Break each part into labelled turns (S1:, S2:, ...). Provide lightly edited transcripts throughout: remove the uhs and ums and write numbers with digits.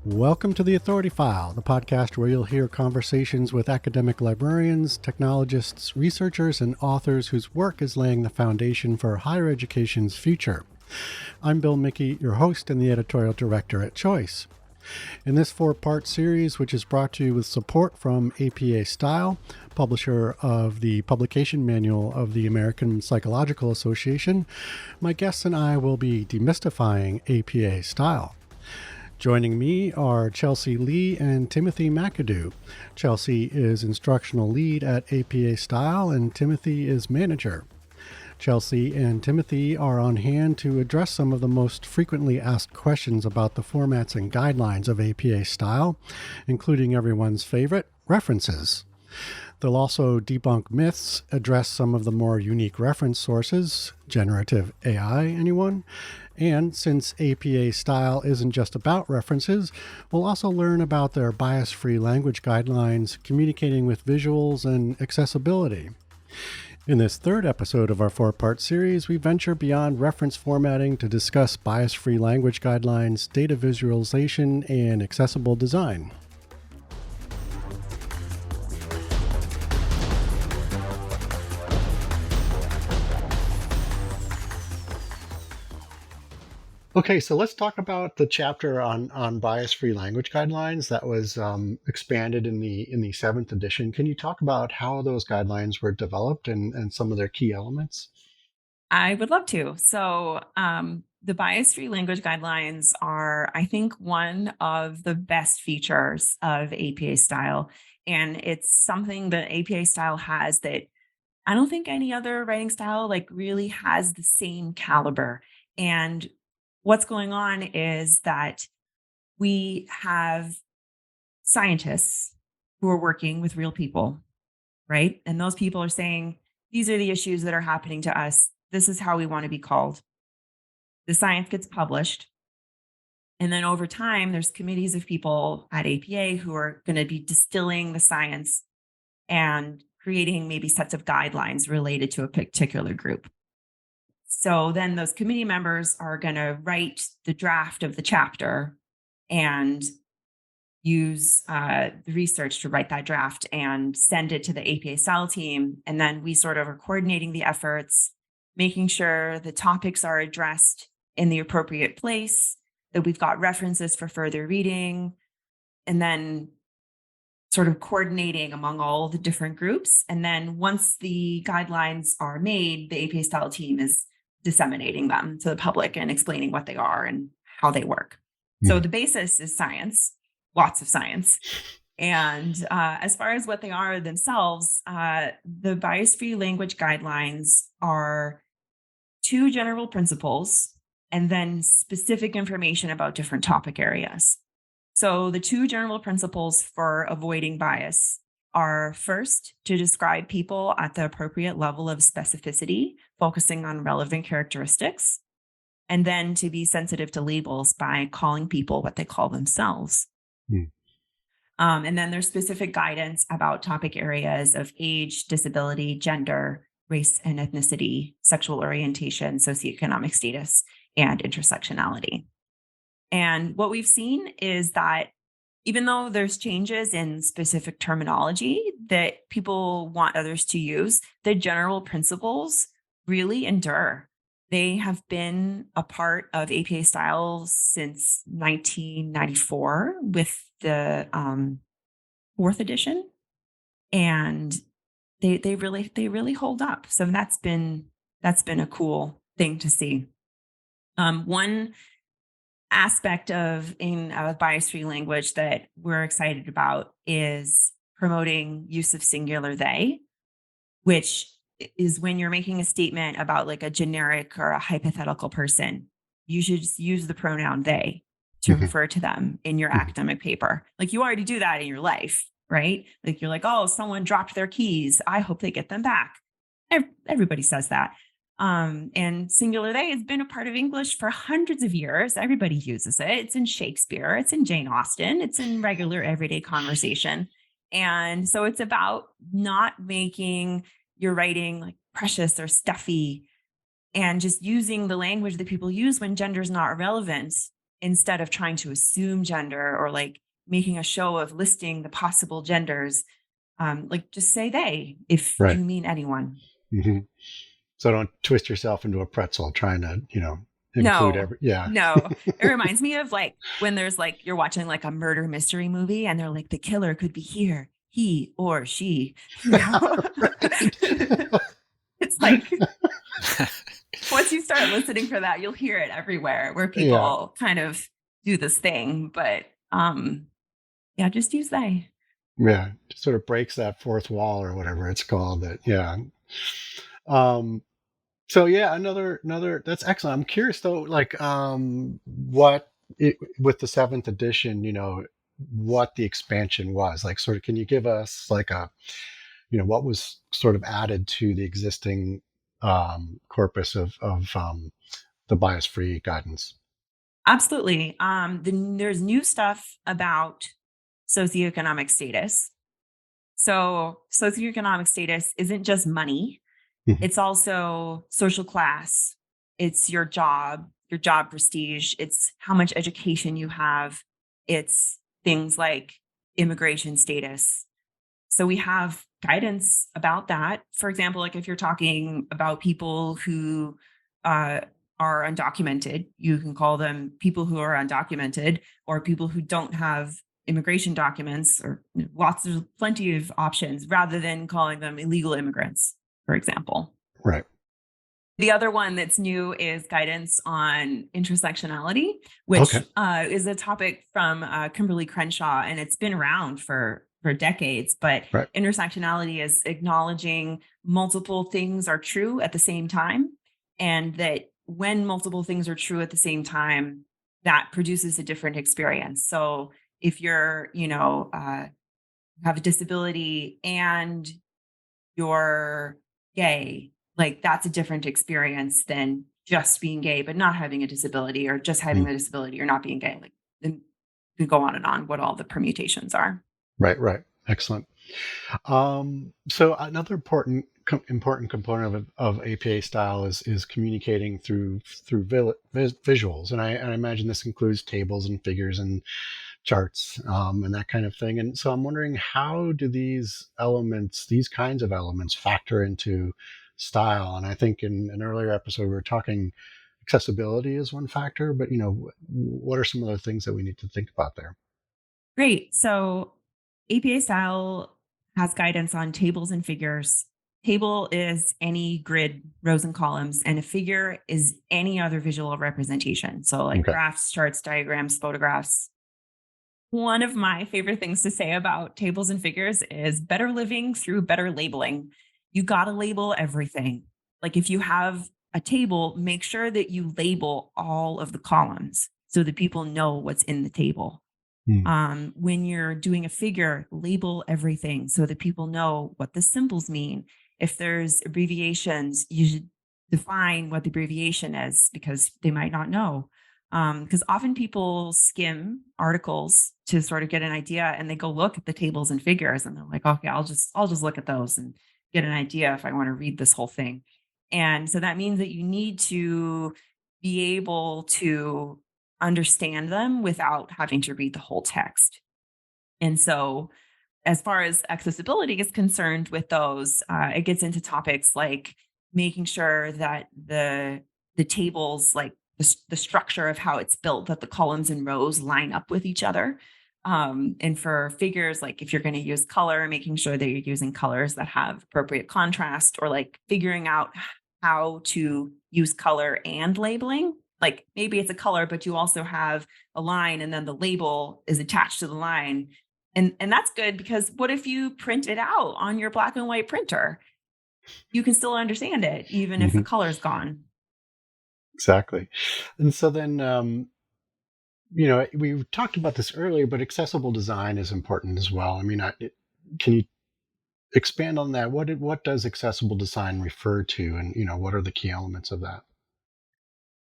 S1: Welcome to The Authority File, the podcast where you'll hear conversations with academic librarians, technologists, researchers, and authors whose work is laying the foundation for higher education's future. I'm Bill Mickey, your host and the editorial director at Choice. In this four-part series, which is brought to you with support from APA Style, publisher of the publication manual of the American Psychological Association, my guests and I will be demystifying APA Style. Joining me are Chelsea Lee and Timothy McAdoo. Chelsea is instructional lead at APA Style and Timothy is manager. Chelsea and Timothy are on hand to address some of the most frequently asked questions about the formats and guidelines of APA Style, including everyone's favorite, references. They'll also debunk myths, address some of the more unique reference sources, generative AI, anyone? And since APA Style isn't just about references, we'll also learn about their bias-free language guidelines, communicating with visuals, and accessibility. In this third episode of our four-part series, we venture beyond reference formatting to discuss bias-free language guidelines, data visualization, and accessible design. Okay, so let's talk about the chapter on bias-free language guidelines that was expanded in the seventh edition. Can you talk about how those guidelines were developed and some of their key elements?
S2: I would love to. The bias-free language guidelines are, I think, one of the best features of APA Style. And it's something that APA Style has that I don't think any other writing style really has the same caliber. And what's going on is that we have scientists who are working with real people, right? And those people are saying, these are the issues that are happening to us. This is how we want to be called. The science gets published. And then over time, there's committees of people at APA who are going to be distilling the science and creating maybe sets of guidelines related to a particular group. So then those committee members are going to write the draft of the chapter and use the research to write that draft and send it to the APA Style team. And then we sort of are coordinating the efforts, making sure the topics are addressed in the appropriate place, that we've got references for further reading, and then sort of coordinating among all the different groups. And then once the guidelines are made, the APA Style team is disseminating them to the public and explaining what they are and how they work. So the basis is science, lots of science. And as far as what they are themselves, the bias-free language guidelines are two general principles and then specific information about different topic areas. So the two general principles for avoiding bias are first, to describe people at the appropriate level of specificity, focusing on relevant characteristics, and then to be sensitive to labels by calling people what they call themselves. And then there's specific guidance about topic areas of age, disability, gender, race and ethnicity, sexual orientation, socioeconomic status, and intersectionality. And what we've seen is that even though there's changes in specific terminology that people want others to use, the general principles really endure. They have been a part of APA Style since 1994 with the fourth edition, and they really hold up. So that's been a cool thing to see. One aspect of bias-free language that we're excited about is promoting use of singular they, which is when you're making a statement about like a generic or a hypothetical person, you should just use the pronoun they to refer to them in your academic paper. Like you already do that in your life, right? Like you're like, oh, someone dropped their keys. I hope they get them back. Everybody says that. And singular they has been a part of English for hundreds of years. Everybody uses it. It's in Shakespeare. It's in Jane Austen. It's in regular everyday conversation. And so it's about not making your writing like precious or stuffy and just using the language that people use when gender is not relevant instead of trying to assume gender or like making a show of listing the possible genders, like just say they if
S1: Right.
S2: you mean anyone.
S1: Hmm. So don't twist yourself into a pretzel trying to, include
S2: No,
S1: every, yeah.
S2: no. It reminds me of like when there's like you're watching like a murder mystery movie and they're like the killer could be here, he or she, you know.
S1: Right.
S2: It's like once you start listening for that, you'll hear it everywhere where
S1: Yeah.
S2: people kind of do this thing, but yeah, just use they.
S1: Yeah. Just sort of breaks that fourth wall or whatever it's called. That, yeah. Um, so yeah, another that's excellent. I'm curious though, like what with the seventh edition, what the expansion was. Like sort of can you give us like a, what was sort of added to the existing corpus of the bias free guidance?
S2: Absolutely. There's new stuff about socioeconomic status. So socioeconomic status isn't just money.
S1: Mhm.
S2: It's also social class. It's your job prestige. It's how much education you have. It's things like immigration status. So we have guidance about that. For example, like if you're talking about people who uh, are undocumented, you can call them people who are undocumented or people who don't have immigration documents or there's plenty of options rather than calling them illegal immigrants, for example.
S1: Right.
S2: The other one that's new is guidance on intersectionality, which
S1: Okay.
S2: is a topic from Kimberly Crenshaw, and it's been around for decades. But
S1: Right.
S2: intersectionality is acknowledging multiple things are true at the same time, and that when multiple things are true at the same time, that produces a different experience. So if you're, have a disability and you're gay, like that's a different experience than just being gay, but not having a disability or just having
S1: Mm.
S2: the disability or not being gay. Like, and we go on and on what all the permutations are.
S1: Right. Right. Excellent. So another important component of APA style is communicating through visuals, and I imagine this includes tables and figures and charts, and that kind of thing. And so I'm wondering, how do these kinds of elements, factor into style? And I think in an earlier episode we were talking accessibility is one factor, but what are some of the things that we need to think about there?
S2: Great. So APA style has guidance on tables and figures. Table is any grid, rows and columns, and a figure is any other visual representation. So like
S1: Okay.
S2: graphs, charts, diagrams, photographs. One of my favorite things to say about tables and figures is better living through better labeling. You got to label everything. Like if you have a table, make sure that you label all of the columns so that people know what's in the table.
S1: Hmm.
S2: When you're doing a figure, label everything so that people know what the symbols mean. If there's abbreviations, you should define what the abbreviation is because they might not know. Because often people skim articles to sort of get an idea and they go look at the tables and figures and they're like, okay, I'll just look at those and get an idea if I want to read this whole thing. And so that means that you need to be able to understand them without having to read the whole text. And so, as far as accessibility is concerned with those, it gets into topics like making sure that the tables, like the structure of how it's built, that the columns and rows line up with each other. And for figures, like if you're going to use color, making sure that you're using colors that have appropriate contrast, or like figuring out how to use color and labeling. Like maybe it's a color, but you also have a line and then the label is attached to the line. And that's good because what if you print it out on your black and white printer? You can still understand it even if the
S1: Hmm.
S2: color's gone.
S1: Exactly. And so then, we talked about this earlier, but accessible design is important as well. I mean, can you expand on that? What does accessible design refer to, and what are the key elements of that?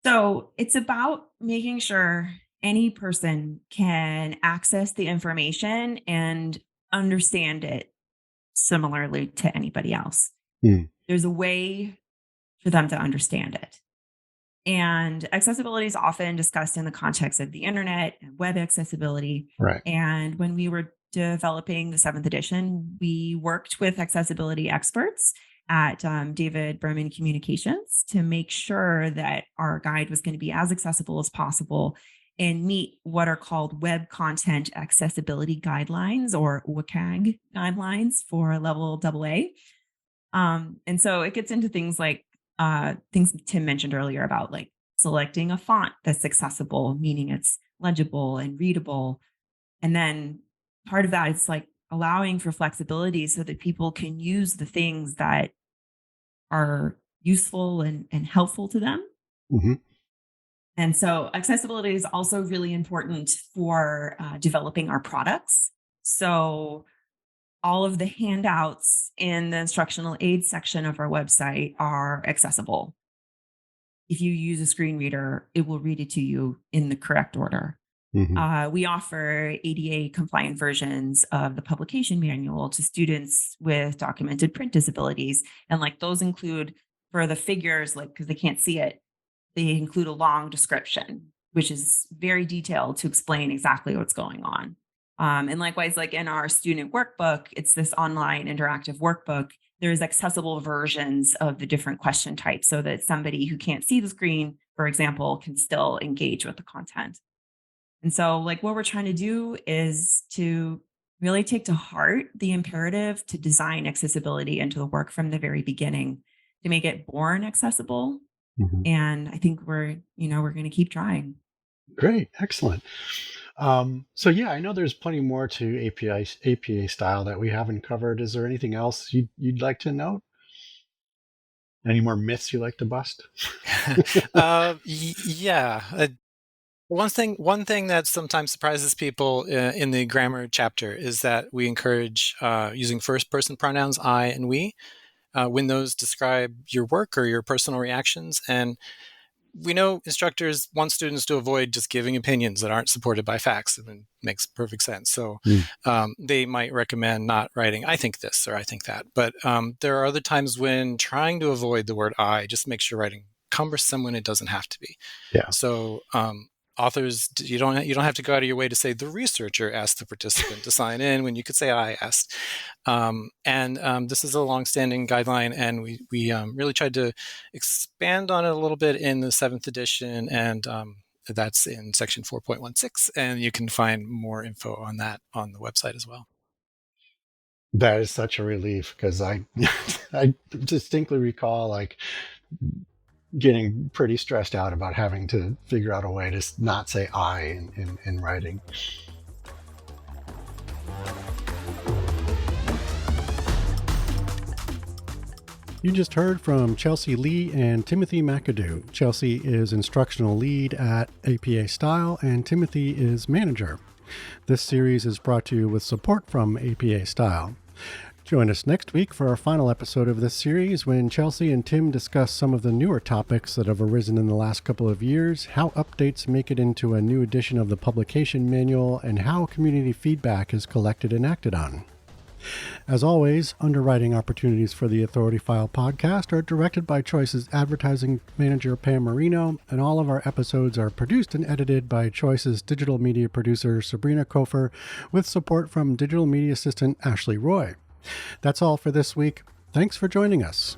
S2: So it's about making sure any person can access the information and understand it similarly to anybody else.
S1: Hmm.
S2: There's a way for them to understand it. And accessibility is often discussed in the context of the internet and web accessibility.
S1: Right.
S2: And when we were developing the seventh edition, we worked with accessibility experts at David Berman Communications to make sure that our guide was going to be as accessible as possible and meet what are called Web Content Accessibility Guidelines, or WCAG guidelines, for level AA. And so it gets into things like things Tim mentioned earlier about like selecting a font that's accessible, meaning it's legible and readable. And then part of that is like allowing for flexibility so that people can use the things that are useful and helpful to them.
S1: Hmm.
S2: And so accessibility is also really important for developing our products. So all of the handouts in the instructional aid section of our website are accessible. If you use a screen reader, it will read it to you in the correct order.
S1: Hmm.
S2: We offer ADA compliant versions of the publication manual to students with documented print disabilities. And like those include, for the figures, like because they can't see it, they include a long description, which is very detailed to explain exactly what's going on. And likewise, like in our student workbook, it's this online interactive workbook. There's accessible versions of the different question types so that somebody who can't see the screen, for example, can still engage with the content. And so, like, what we're trying to do is to really take to heart the imperative to design accessibility into the work from the very beginning to make it born accessible.
S1: Hmm.
S2: And I think we're going to keep trying.
S1: Great. Excellent. So yeah, I know there's plenty more to APA style that we haven't covered. Is there anything else you'd like to note? Any more myths you like to bust?
S3: Yeah. One thing that sometimes surprises people in the grammar chapter is that we encourage using first-person pronouns I and we when those describe your work or your personal reactions. And we know instructors want students to avoid just giving opinions that aren't supported by facts. I mean, makes perfect sense. So they might recommend not writing, I think this or I think that. But there are other times when trying to avoid the word I just makes your writing cumbersome when it doesn't have to be.
S1: Yeah.
S3: So authors, you don't have to go out of your way to say the researcher asked the participant to sign in when you could say I asked. This is a longstanding guideline, and we really tried to expand on it a little bit in the 7th edition, and that's in section 4.16, and you can find more info on that on the website as well.
S1: That is such a relief because I I distinctly recall like getting pretty stressed out about having to figure out a way to not say I in writing. You just heard from Chelsea Lee and Timothy McAdoo. Chelsea is instructional lead at APA Style, and Timothy is manager. This series is brought to you with support from APA Style. Join us next week for our final episode of this series when Chelsea and Tim discuss some of the newer topics that have arisen in the last couple of years, how updates make it into a new edition of the publication manual, and how community feedback is collected and acted on. As always, underwriting opportunities for the Authority File podcast are directed by Choice's advertising manager, Pam Marino, and all of our episodes are produced and edited by Choice's digital media producer, Sabrina Kofer, with support from digital media assistant, Ashley Roy. That's all for this week. Thanks for joining us.